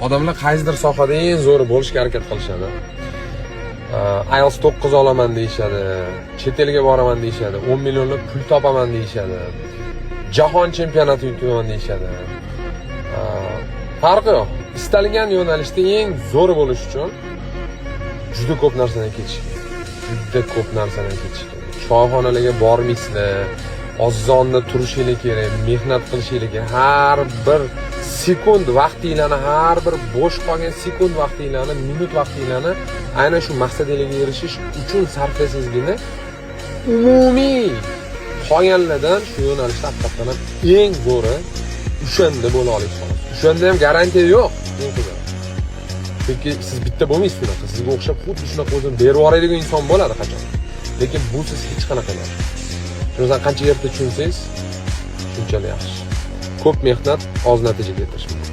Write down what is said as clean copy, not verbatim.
odamlar qaysidir sohada eng zo'ri bo'lishga harakat qilishadi. IELTS 9 olaman deyishadi, chet elga boraman deyishadi, 10 millionlab pul topaman deyishadi, jahon chempionati yutaman deyishadi. Farqi yo'q. Istalgan yo'nalishda eng zo'ri bo'lish uchun juda ko'p narsadan ketish kerak. Choyxonalarga bormaysizlar, ozonda turishingiz kerak, mehnat qilishingiz kerak. Har bir sekund vaqtinglarni, har bir bo'sh qolgan sekund vaqtinglarni, minut vaqtinglarni aynan shu maqsadingizga erishish uchun sarflasangizgina umumiy qolganlardan shu yo'nalishda haqiqatan eng zo'ri o'shanda bo'la olasiz. O'shanda ham garantiya yo'q. Chunki siz bitta bo'lmaysiz shunaqa. Sizga o'xshab xuddi shunaqa o'zini berib yuboradigan inson bo'ladi qachon. Lekin bu siz hech qanaqa emas. Shundan qancha erta tushunsangiz, shunchalik yaxshi. Ko'p mehnat oz natija keltirish mumkin.